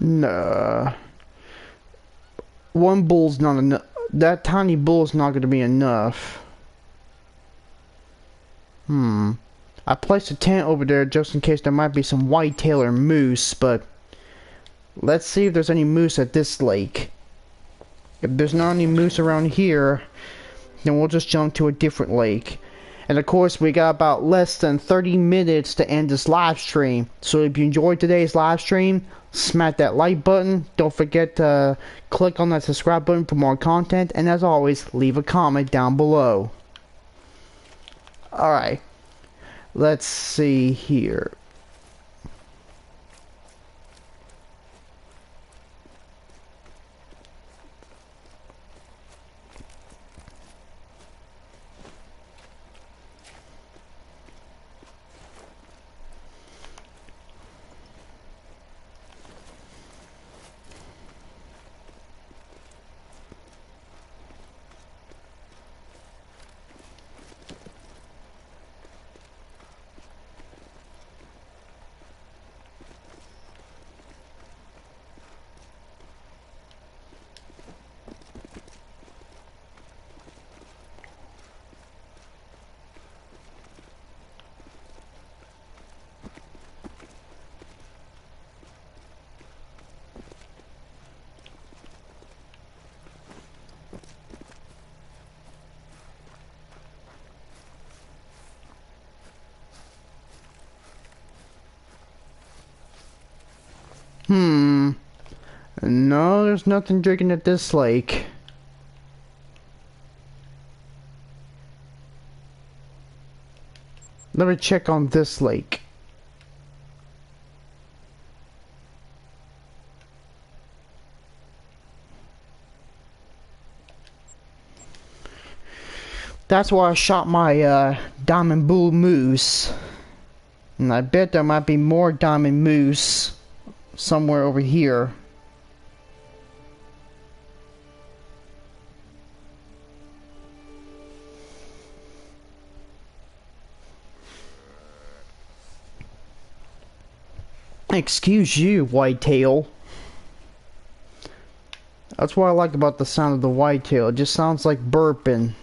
Nah. One bull's not enough. That tiny bull's not going to be enough. I placed a tent over there just in case there might be some whitetail or moose, but let's see if there's any moose at this lake. If there's not any moose around here, then we'll just jump to a different lake. And of course, we got about less than 30 minutes to end this live stream. So if you enjoyed today's live stream, smack that like button. Don't forget to click on that subscribe button for more content. And as always, leave a comment down below. Alright, let's see here. No, there's nothing drinking at this lake. Let me check on this lake. That's where I shot my diamond bull moose. And I bet there might be more diamond moose somewhere over here. Excuse you, whitetail. That's what I like about the sound of the whitetail. It just sounds like burping.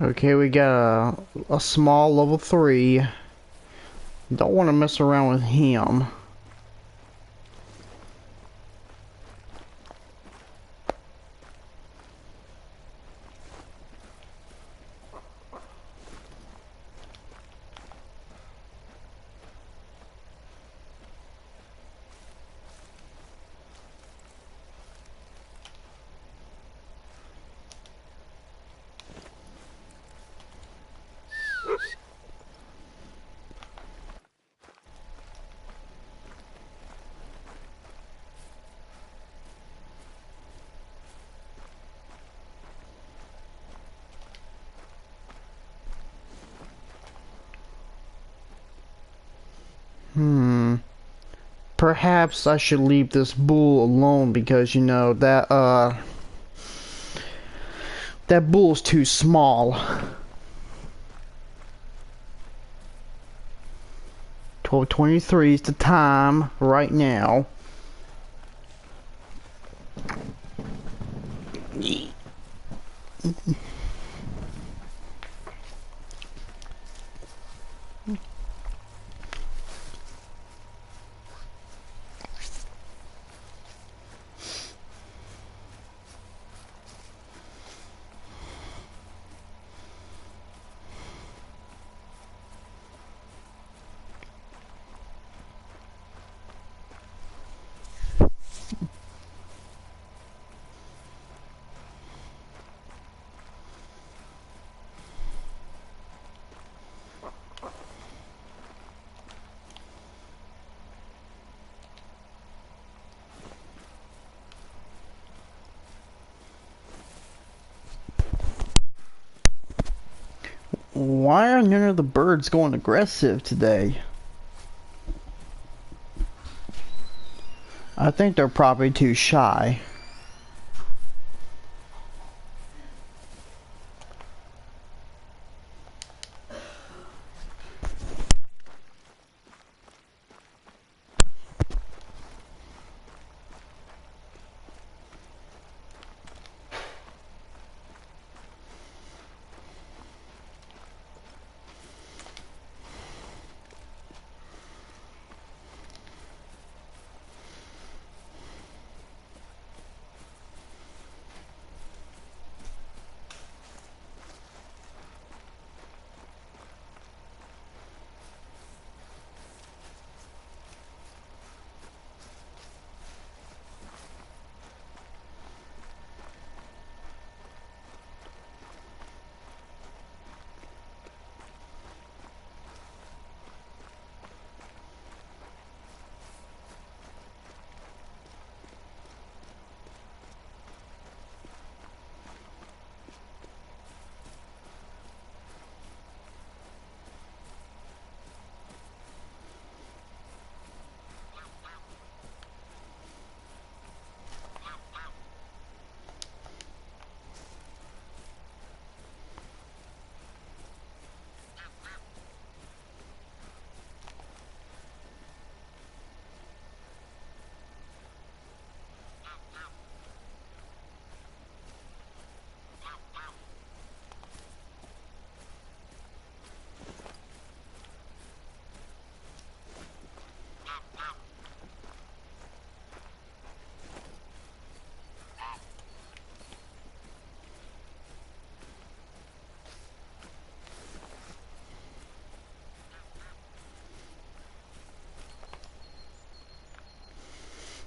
Okay, we got a small level 3. Don't want to mess around with him. Perhaps I should leave this bull alone because, you know, that bull's too small. 12:23 is the time right now. Why are none of the birds going aggressive today? I think they're probably too shy.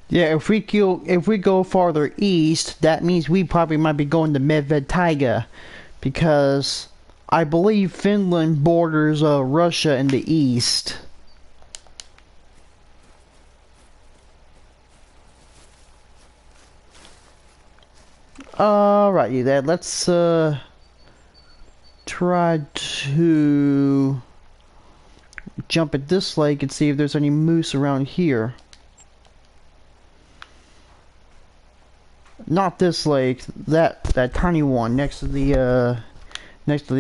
Yeah, if we go farther east, that means we probably might be going to Medved Taiga, because I believe Finland borders Russia in the east. Alrighty then, let's try to jump at this lake and see if there's any moose around here. Not this lake, that tiny one next to the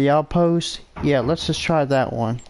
outpost. Yeah, let's just try that one.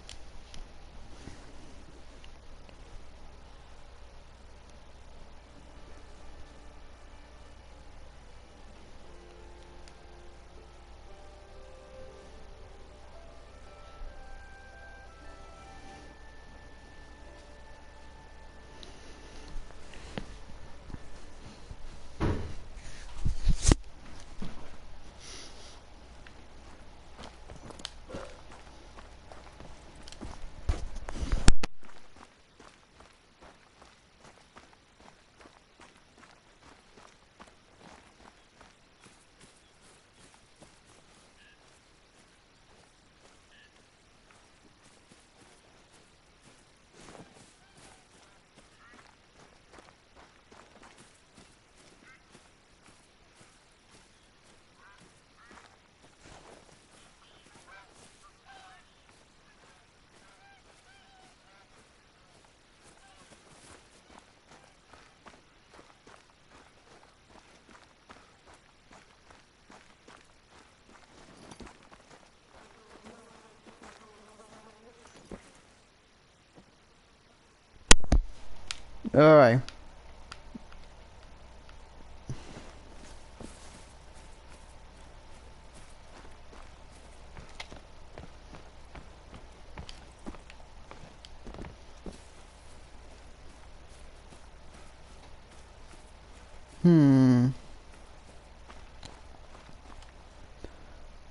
Alright.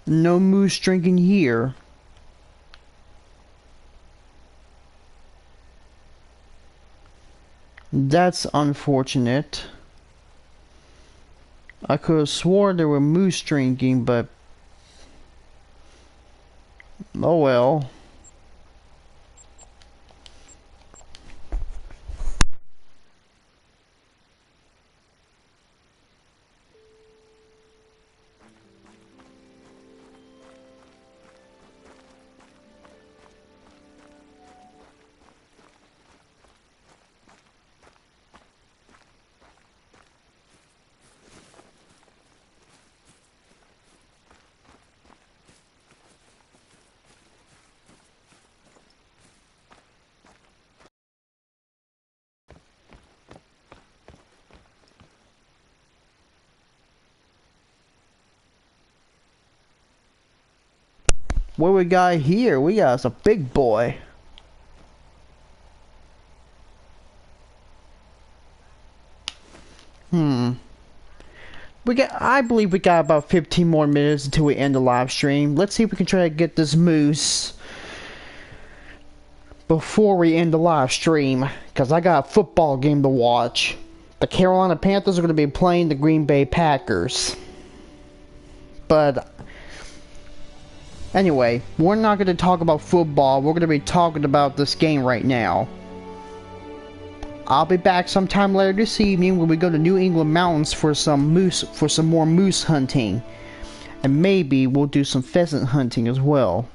No moose drinking here. That's unfortunate. I could have swore there were moose drinking, but oh well. What we got here? We got a big boy. I believe we got about 15 more minutes until we end the live stream. Let's see if we can try to get this moose before we end the live stream, because I got a football game to watch. The Carolina Panthers are going to be playing the Green Bay Packers. But anyway, we're not going to talk about football. We're going to be talking about this game right now. I'll be back sometime later this evening when we go to New England Mountains for some more moose hunting. And maybe we'll do some pheasant hunting as well.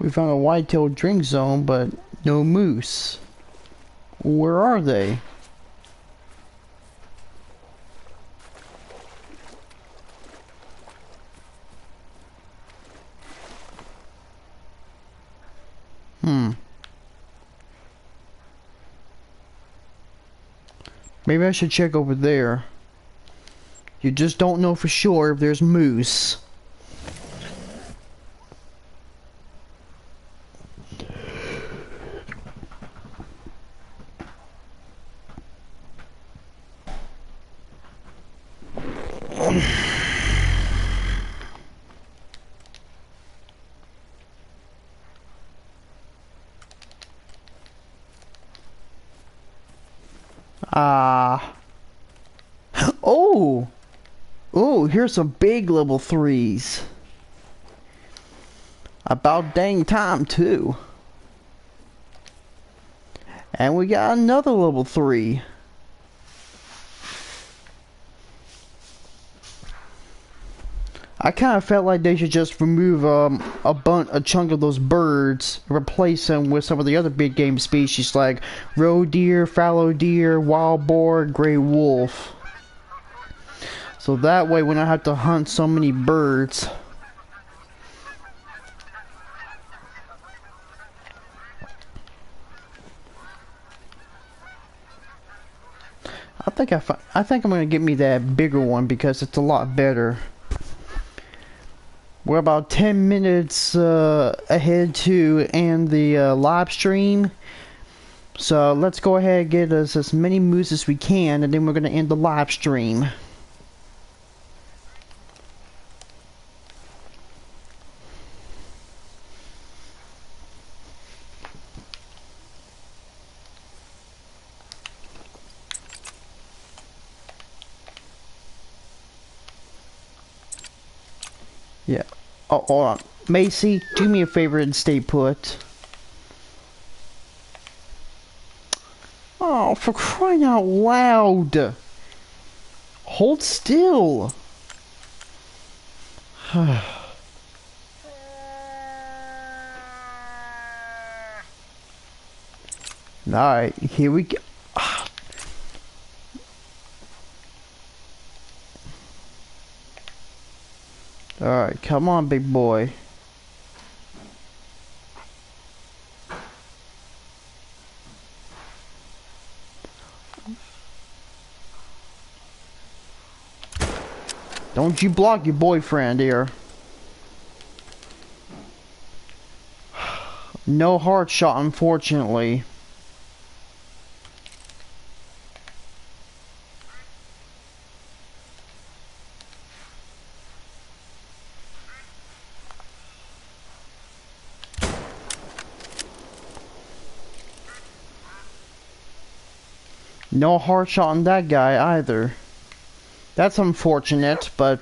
We found a whitetail drink zone, but no moose. Where are they? Maybe I should check over there. You just don't know for sure if there's moose. Oh! Oh, here's some big level 3s. About dang time, too. And we got another level 3. I kind of felt like they should just remove a chunk of those birds, replace them with some of the other big game species like roe deer, fallow deer, wild boar, gray wolf. So that way we don't have to hunt so many birds. I think I'm gonna get me that bigger one because it's a lot better. We're about 10 minutes ahead to end the live stream. So let's go ahead and get us as many moose as we can, and then we're going to end the live stream. Yeah. Oh, hold on. Macy, do me a favor and stay put. Oh, for crying out loud! Hold still! Alright, here we go. Alright, come on, big boy. Don't you block your boyfriend here. No heart shot, unfortunately. No heart shot on that guy either. That's unfortunate, but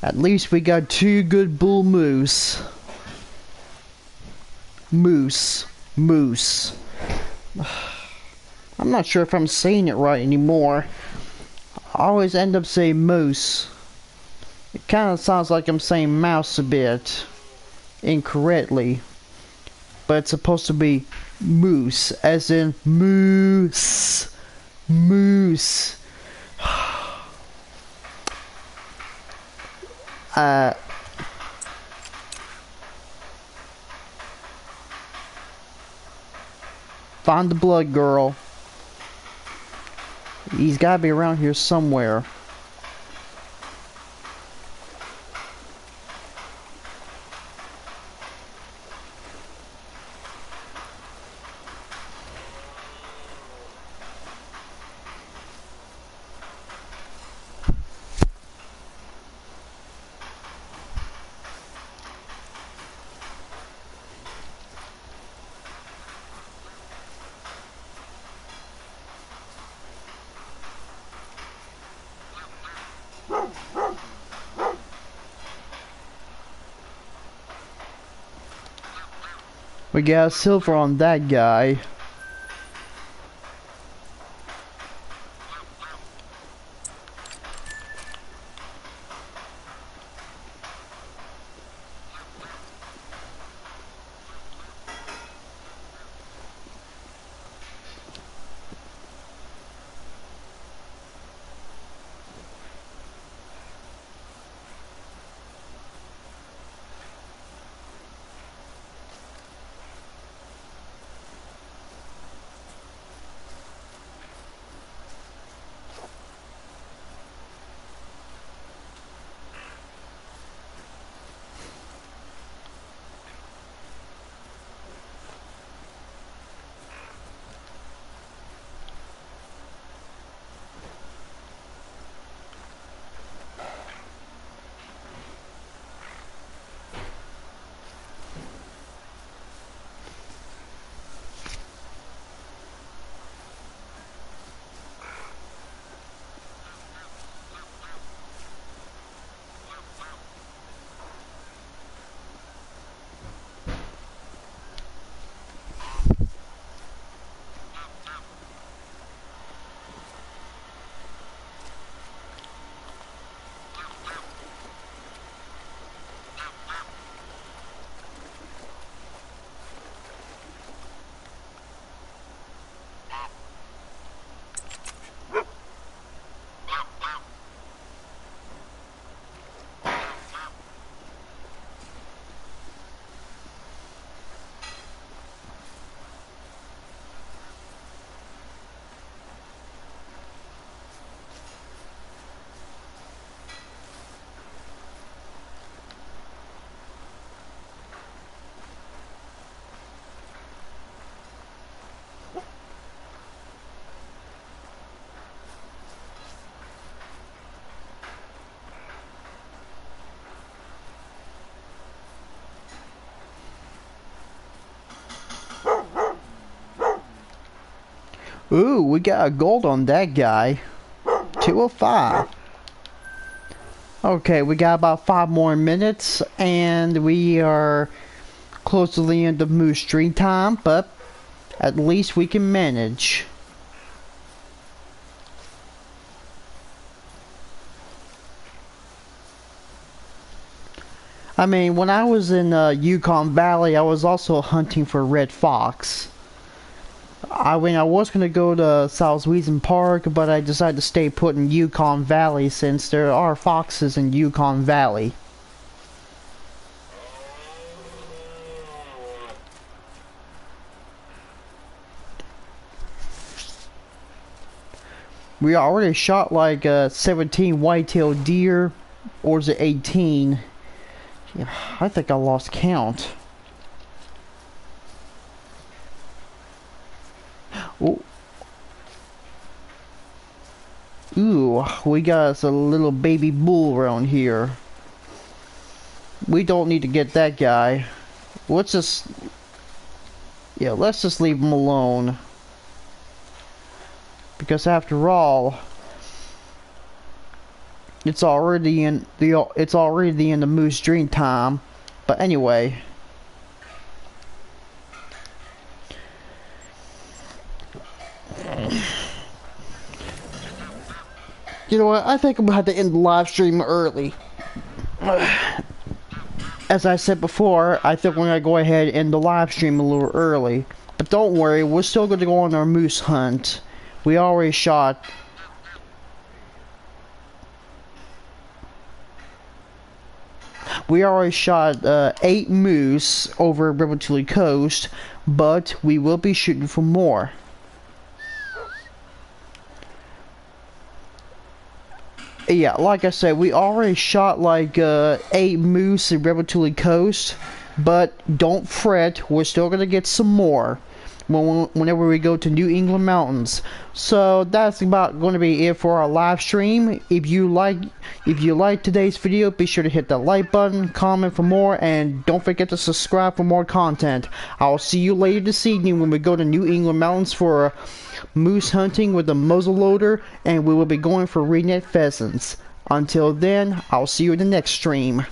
at least we got 2 good bull moose. Moose. I'm not sure if I'm saying it right anymore. I always end up saying moose. It kind of sounds like I'm saying mouse a bit incorrectly, but it's supposed to be moose, as in moose. Find the blood girl. He's gotta be around here somewhere. We got silver on that guy. Ooh, we got a gold on that guy. 205. Okay, we got about 5 more minutes, and we are close to the end of moose dream time, but at least we can manage. I mean, when I was in Yukon Valley, I was also hunting for red fox. I mean, I was going to go to South Weezen Park, but I decided to stay put in Yukon Valley since there are foxes in Yukon Valley. We already shot like 17 whitetail deer, or is it 18? Yeah, I think I lost count. Ooh. Ooh, we got us a little baby bull around here. We don't need to get that guy. Let's just... Yeah, let's just leave him alone. Because after all, it's already the end of moose dream time. But anyway, you know what? I think I'm gonna have to end the live stream early. As I said before, I think we're gonna go ahead and end the live stream a little early. But don't worry, we're still gonna go on our moose hunt. We already shot. We already shot 8 moose over Revontuli Coast, but we will be shooting for more. Yeah, like I said, we already shot like 8 moose in Revontuli Coast, but don't fret, we're still gonna get some more whenever we go to New England Mountains. So that's about going to be it for our live stream. If you like today's video, be sure to hit the like button, comment for more, and don't forget to subscribe for more content. I'll see you later this evening when we go to New England Mountains for moose hunting with a muzzleloader, and we will be going for red-necked pheasants. Until then, I'll see you in the next stream.